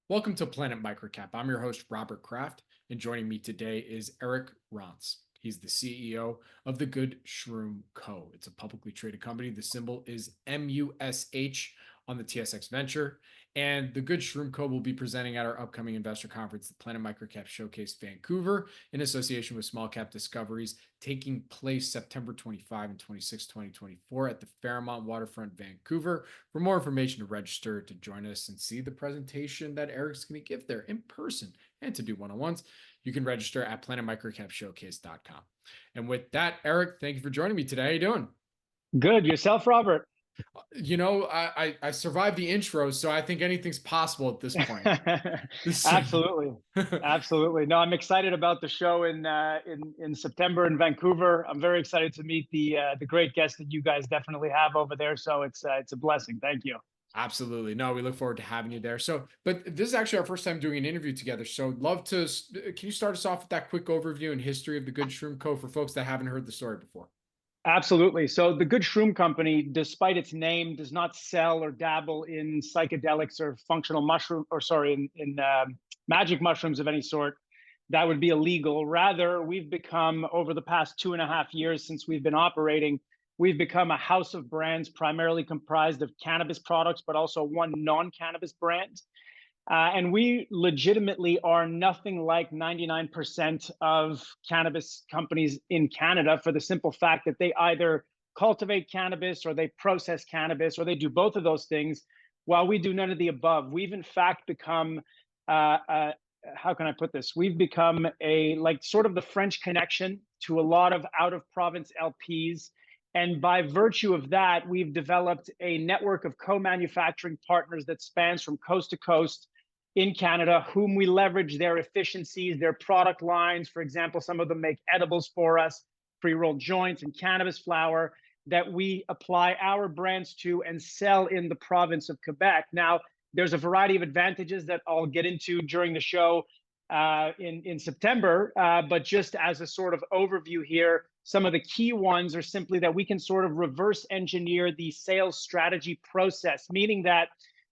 Welcome to Planet MicroCap. I'm your host, Robert Kraft, and joining me today is Eric Ronsse. He's the CEO of the Good Shroom Co. It's a publicly traded company. The symbol is MUSH on the TSX Venture. And the Good Shroom Co. will be presenting at our upcoming investor conference, the Planet MicroCap Showcase Vancouver, in association with Small Cap Discoveries, taking place September 25 and 26, 2024 at the Fairmont Waterfront, Vancouver. For more information to register to join us and see the presentation that Eric's going to give there in person and to do one-on-ones, you can register at planetmicrocapshowcase.com. And with that, Eric, thank you for joining me today. How you doing? Good. Yourself, Robert? You know, I survived the intro, so I think anything's possible at this point. Absolutely. Absolutely. No, I'm excited about the show in September in Vancouver. I'm very excited to meet the great guests that you guys definitely have over there. So it's a blessing. Thank you. Absolutely. No, we look forward to having you there. So, but this is actually our first time doing an interview together. So love to, can you start us off with that quick overview and history of the Good Shroom Co. for folks that haven't heard the story before? Absolutely. So the Good Shroom Company, despite its name, does not sell or dabble in psychedelics or functional mushroom, or sorry, in magic mushrooms of any sort. That would be illegal. Rather, we've become, over the past 2.5 years since we've been operating, we've become a house of brands primarily comprised of cannabis products, but also one non-cannabis brand. And we legitimately are nothing like 99% of cannabis companies in Canada, for the simple fact that they either cultivate cannabis or they process cannabis or they do both of those things, while we do none of the above. We've in fact become, how can I put this? We've become like sort of the French connection to a lot of out of province LPs. And by virtue of that, we've developed a network of co-manufacturing partners that spans from coast to coast in Canada, whom we leverage their efficiencies, their product lines. For example, some of them make edibles for us, pre-rolled joints and cannabis flower that we apply our brands to and sell in the province of Quebec. Now, there's a variety of advantages that I'll get into during the show in September, but just as a sort of overview here, some of the key ones are simply that we can sort of reverse engineer the sales strategy process, meaning that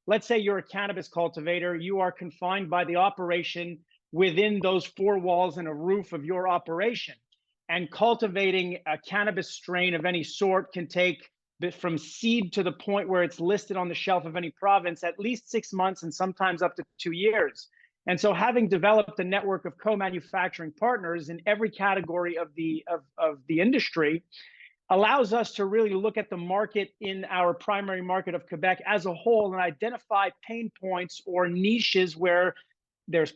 let's say you're a cannabis cultivator, you are confined by the operation within those four walls and a roof of your operation. And cultivating a cannabis strain of any sort can take from seed to the point where it's listed on the shelf of any province at least 6 months and sometimes up to 2 years. And so having developed a network of co-manufacturing partners in every category of the industry, allows us to really look at the market in our primary market of Quebec as a whole and identify pain points or niches where there's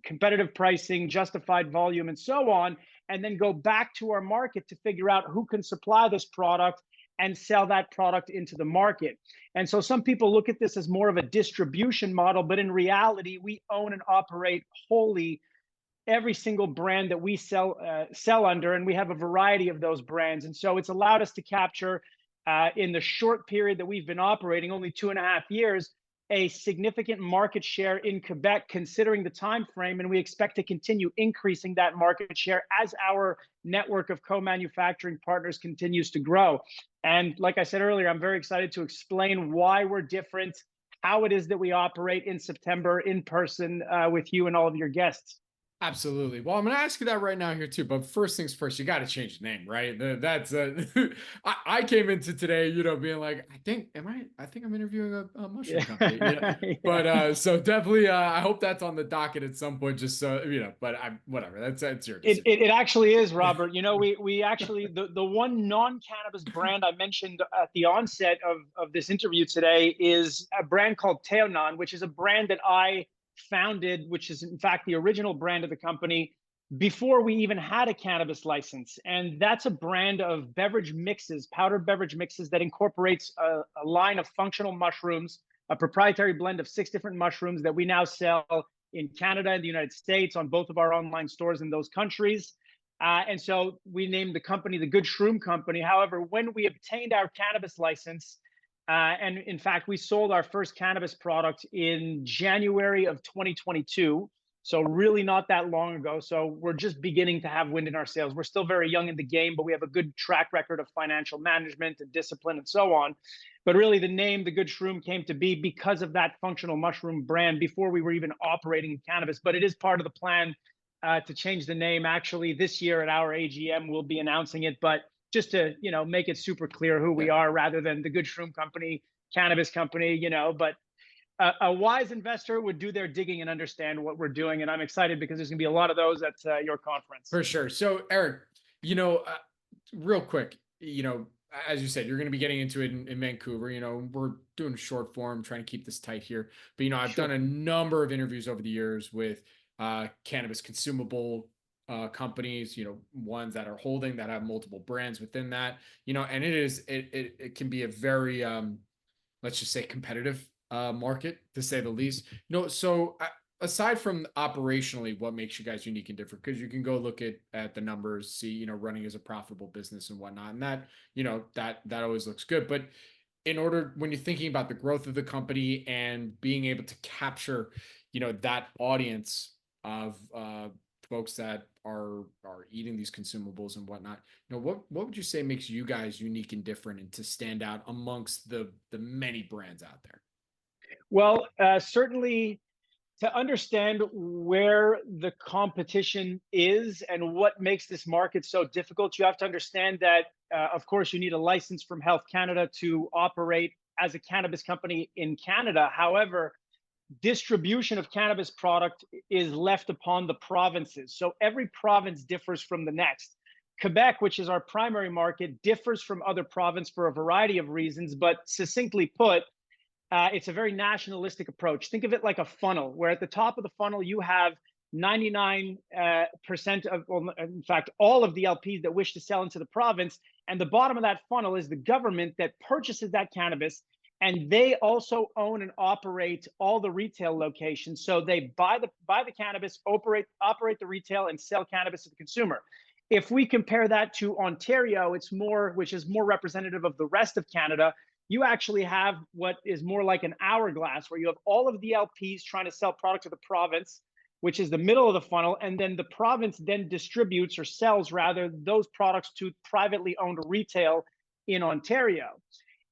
competitive pricing, justified volume, and so on, and then go back to our market to figure out who can supply this product and sell that product into the market. And so some people look at this as more of a distribution model, but in reality, we own and operate wholly every single brand that we sell under, and we have a variety of those brands. And so it's allowed us to capture, in the short period that we've been operating, only 2.5 years, a significant market share in Quebec, considering the time frame, and we expect to continue increasing that market share as our network of co-manufacturing partners continues to grow. And like I said earlier, I'm very excited to explain why we're different, how it is that we operate in September in person with you and all of your guests. Absolutely. Well, I'm going to ask you that right now here too. But first things first, you got to change the name, right? That's I came into today, you know, being like, I think I'm interviewing a mushroom company. You know? Yeah. But so definitely, I hope that's on the docket at some point. Just so you know, but whatever. That's your decision. It actually is, Robert. You know, we actually the one non-cannabis brand I mentioned at the onset of this interview today is a brand called Teonan, which is a brand that I founded, which is in fact the original brand of the company before we even had a cannabis license. And that's a brand of beverage mixes, powdered beverage mixes that incorporates a line of functional mushrooms, a proprietary blend of 6 different mushrooms that we now sell in Canada and the United States on both of our online stores in those countries. And so we named the company the Good Shroom Company. However, when we obtained our cannabis license, and in fact, we sold our first cannabis product in January of 2022. So really not that long ago. So we're just beginning to have wind in our sails. We're still very young in the game, but we have a good track record of financial management and discipline and so on. But really the name, The Good Shroom, came to be because of that functional mushroom brand before we were even operating in cannabis. But it is part of the plan to change the name. Actually, this year at our AGM, we'll be announcing it. But just to, make it super clear who we are rather than The Good Shroom Company, cannabis company, but a wise investor would do their digging and understand what we're doing. And I'm excited because there's gonna be a lot of those at your conference. For sure. So Eric, real quick, as you said, you're going to be getting into it in Vancouver. We're doing short form, trying to keep this tight here. But, I've done a number of interviews over the years with cannabis consumable companies, ones that are holding, that have multiple brands within that, and it can be a very, let's just say, competitive market, to say the least. So aside from operationally, what makes you guys unique and different? Because you can go look at the numbers, see, running as a profitable business and whatnot, and that, that always looks good. But when you're thinking about the growth of the company and being able to capture, that audience of folks that are eating these consumables and whatnot, what would you say makes you guys unique and different and to stand out amongst the many brands out there? Well, certainly to understand where the competition is and what makes this market so difficult, you have to understand that, of course, you need a license from Health Canada to operate as a cannabis company in Canada. However, distribution of cannabis product is left upon the provinces. So every province differs from the next. Quebec, which is our primary market, differs from other provinces for a variety of reasons, but succinctly put, it's a very nationalistic approach. Think of it like a funnel, where at the top of the funnel, you have 99% of, well, in fact, all of the LPs that wish to sell into the province. And the bottom of that funnel is the government that purchases that cannabis. And they also own and operate all the retail locations. So they buy the cannabis, operate the retail, and sell cannabis to the consumer. If we compare that to Ontario, which is more representative of the rest of Canada, you actually have what is more like an hourglass, where you have all of the LPs trying to sell product to the province, which is the middle of the funnel, and then the province then distributes, or sells rather, those products to privately owned retail in Ontario.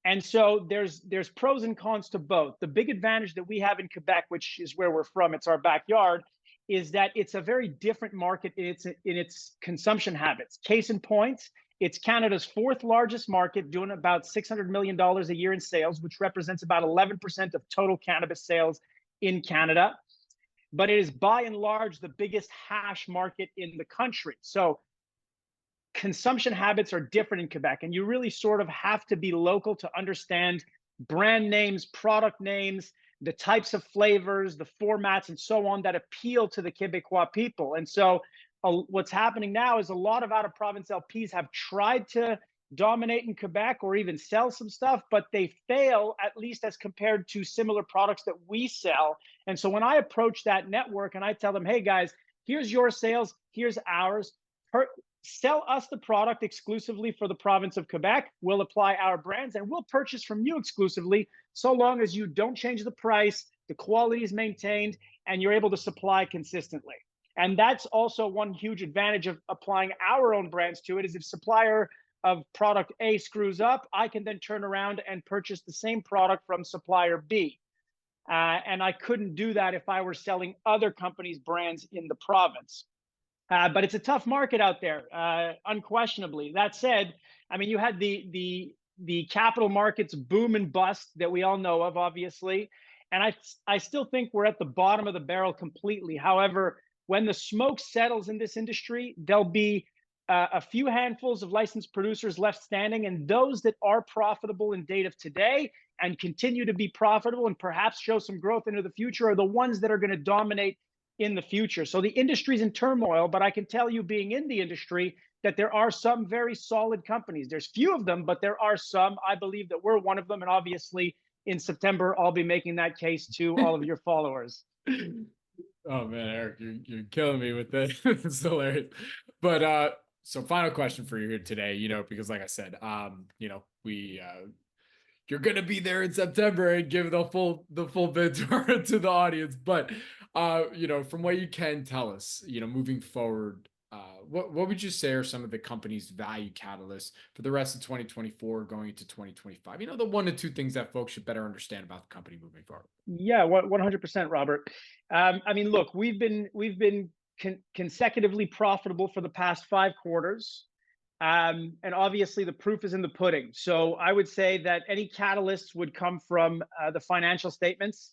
And so there's pros and cons to both. The big advantage that we have in Quebec, which is where we're from, it's our backyard, is that it's a very different market in its consumption habits. Case in point, it's Canada's fourth largest market, doing about $600 million a year in sales, which represents about 11% of total cannabis sales in Canada. But it is by and large the biggest hash market in the country. So consumption habits are different in Quebec, and you really sort of have to be local to understand brand names, product names, the types of flavors, the formats, and so on that appeal to the Quebecois people. And so what's happening now is a lot of out-of-province LPs have tried to dominate in Quebec or even sell some stuff, but they fail, at least as compared to similar products that we sell. And so when I approach that network and I tell them, hey guys, here's your sales, here's ours, sell us the product exclusively for the province of Quebec, we'll apply our brands, and we'll purchase from you exclusively, so long as you don't change the price, the quality is maintained, and you're able to supply consistently. And that's also one huge advantage of applying our own brands to it, is if supplier of product A screws up, I can then turn around and purchase the same product from supplier B. And I couldn't do that if I were selling other companies' brands in the province. But it's a tough market out there, unquestionably. That said, I mean, you had the capital markets boom and bust that we all know of, obviously. And I still think we're at the bottom of the barrel completely. However, when the smoke settles in this industry, there'll be a few handfuls of licensed producers left standing, and those that are profitable in date of today and continue to be profitable and perhaps show some growth into the future are the ones that are going to dominate in the future. So the industry's in turmoil, but I can tell you, being in the industry, that there are some very solid companies. There's few of them, but there are some. I believe that we're one of them, and obviously in September, I'll be making that case to all of your followers. Oh man, Eric, you're killing me with this. It's hilarious. But so final question for you here today, because like I said, we you're gonna be there in September and give the full bit to the audience. But from what you can tell us, moving forward, what would you say are some of the company's value catalysts for the rest of 2024 going into 2025? The 1 to 2 things that folks should better understand about the company moving forward. Yeah, 100%, Robert. I mean, look, we've been consecutively profitable for the past 5 quarters. And obviously the proof is in the pudding. So I would say that any catalysts would come from the financial statements.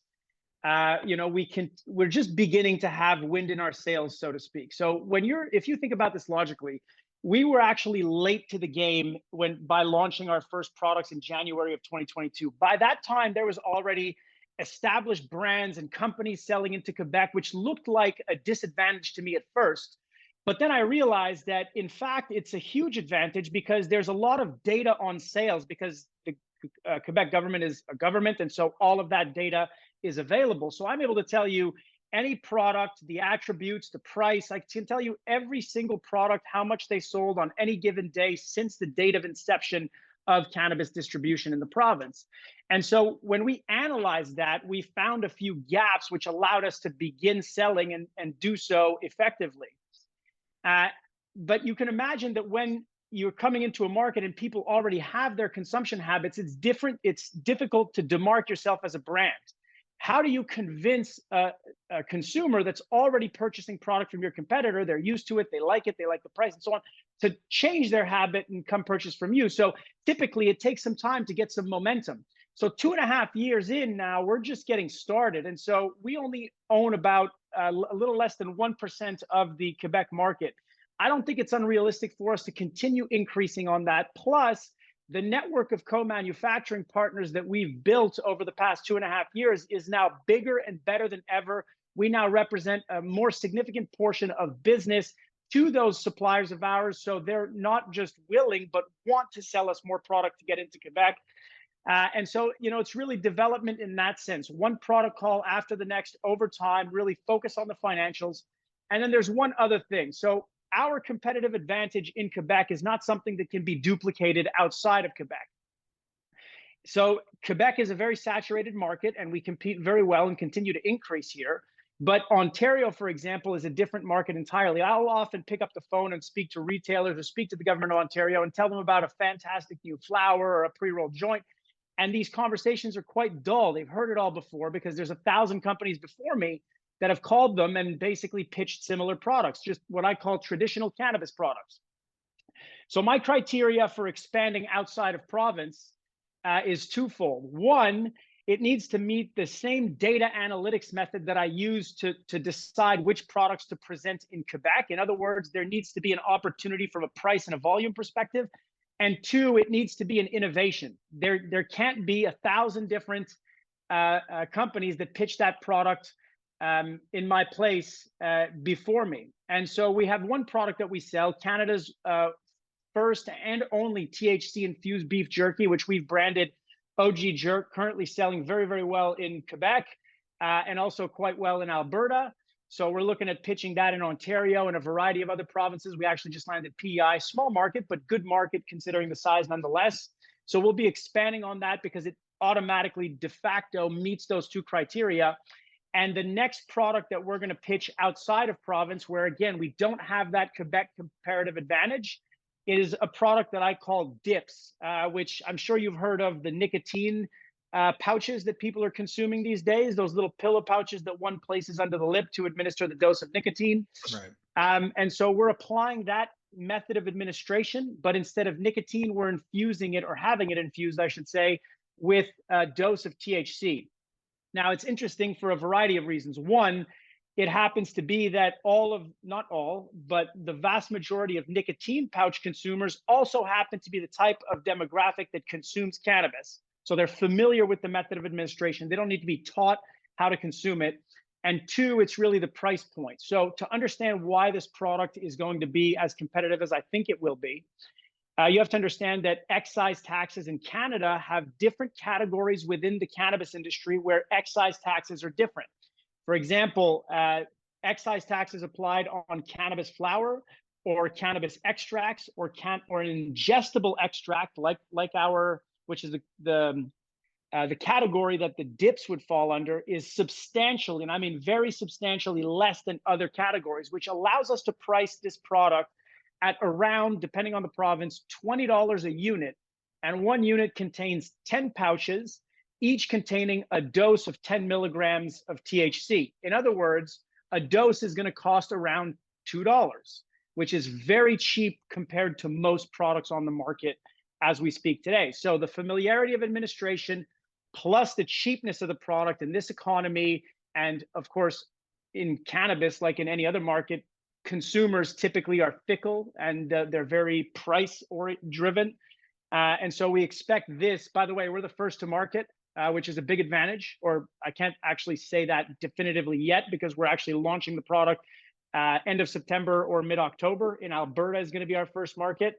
We're just beginning to have wind in our sails, so to speak. So if you think about this logically, we were actually late to the game by launching our first products in January of 2022. By that time, there was already established brands and companies selling into Quebec, which looked like a disadvantage to me at first. But then I realized that, in fact, it's a huge advantage because there's a lot of data on sales because the Quebec government is a government. And so all of that data is available. So I'm able to tell you any product, the attributes, the price. I can tell you every single product, how much they sold on any given day since the date of inception of cannabis distribution in the province. And so when we analyzed that, we found a few gaps which allowed us to begin selling and do so effectively. But you can imagine that when you're coming into a market and people already have their consumption habits, it's difficult to demark yourself as a brand. How do you convince a consumer that's already purchasing product from your competitor, they're used to it, they like the price and so on, to change their habit and come purchase from you? So typically it takes some time to get some momentum. So 2.5 years in now, we're just getting started. And so we only own about a little less than 1% of the Quebec market. I don't think it's unrealistic for us to continue increasing on that. Plus, the network of co-manufacturing partners that we've built over the past 2.5 years is now bigger and better than ever. We now represent a more significant portion of business to those suppliers of ours. So they're not just willing, but want to sell us more product to get into Quebec. And so, it's really development in that sense. One product call after the next over time, really focus on the financials. And then there's one other thing. So our competitive advantage in Quebec is not something that can be duplicated outside of Quebec. So Quebec is a very saturated market and we compete very well and continue to increase here. But Ontario, for example, is a different market entirely. I'll often pick up the phone and speak to retailers or speak to the government of Ontario and tell them about a fantastic new flower or a pre-rolled joint. And these conversations are quite dull. They've heard it all before because there's 1,000 companies before me that have called them and basically pitched similar products, just what I call traditional cannabis products. So my criteria for expanding outside of province is twofold. One, it needs to meet the same data analytics method that I use to decide which products to present in Quebec. In other words, there needs to be an opportunity from a price and a volume perspective. And two, it needs to be an innovation. There can't be 1,000 different companies that pitch that product in my place before me. And so we have one product that we sell, Canada's first and only THC infused beef jerky, which we've branded OG Jerk, currently selling very, very well in Quebec and also quite well in Alberta. So we're looking at pitching that in Ontario and a variety of other provinces. We actually just landed PEI, small market, but good market considering the size nonetheless. So we'll be expanding on that because it automatically de facto meets those two criteria. And the next product that we're going to pitch outside of province, where again, we don't have that Quebec comparative advantage, is a product that I call Dips, which I'm sure you've heard of, the nicotine pouches that people are consuming these days, those little pillow pouches that one places under the lip to administer the dose of nicotine. Right. And so we're applying that method of administration, but instead of nicotine, we're infusing it, or having it infused, I should say, with a dose of THC. Now, it's interesting for a variety of reasons. One, it happens to be that not all, but the vast majority of nicotine pouch consumers also happen to be the type of demographic that consumes cannabis. So they're familiar with the method of administration. They don't need to be taught how to consume it. And two, it's really the price point. So to understand why this product is going to be as competitive as I think it will be, you have to understand that excise taxes in Canada have different categories within the cannabis industry where excise taxes are different. For example, excise taxes applied on cannabis flower or cannabis extracts or an ingestible extract like our, which is the The category that the dips would fall under is substantially, and I mean very substantially less than other categories, which allows us to price this product at around, depending on the province, $20 a unit. And one unit contains 10 pouches, each containing a dose of 10 milligrams of THC. In other words, a dose is going to cost around $2, which is very cheap compared to most products on the market as we speak today. So the familiarity of administration, plus the cheapness of the product in this economy, and of course, in cannabis, like in any other market, consumers typically are fickle and they're very price driven. And so we expect this, by the way, we're the first to market, which is a big advantage, or I can't actually say that definitively yet because we're actually launching the product end of September or mid-October. In Alberta is going to be our first market.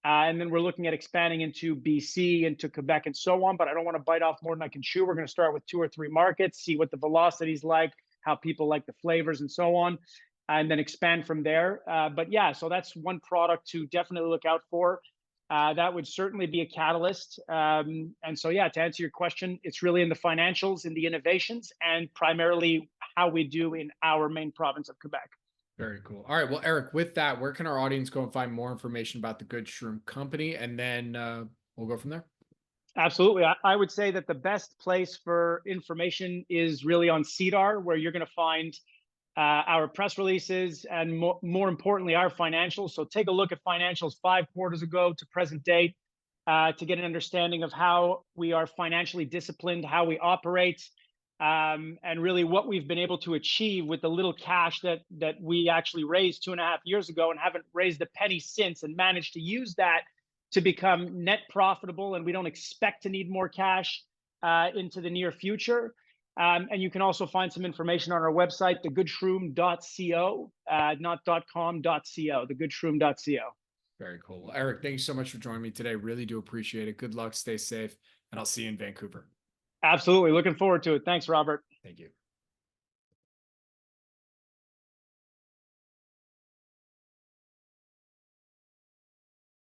And then we're looking at expanding into BC, into Quebec, and so on. But I don't want to bite off more than I can chew. We're going to start with 2 or 3 markets, see what the velocity's like, how people like the flavors, and so on, and then expand from there. But yeah, so that's one product to definitely look out for. That would certainly be a catalyst. And so, yeah, to answer your question, it's really in the financials, in the innovations, and primarily how we do in our main province of Quebec. Very cool. All right. Well, Eric, with that, where can our audience go and find more information about the Good Shroom Company? And then we'll go from there. Absolutely. I would say that the best place for information is really on SEDAR, where you're going to find our press releases and more importantly, our financials. So take a look at financials 5 quarters ago to present date to get an understanding of how we are financially disciplined, how we operate, and really what we've been able to achieve with the little cash that we actually raised 2.5 years ago and haven't raised a penny since, and managed to use that to become net profitable. And we don't expect to need more cash into the near future. And you can also find some information on our website, thegoodshroom.co, not .com, .co, thegoodshroom.co. Very cool. Well, Eric, thank you so much for joining me today. Really do appreciate it. Good luck, stay safe, and I'll see you in Vancouver. Absolutely. Looking forward to it. Thanks, Robert. Thank you.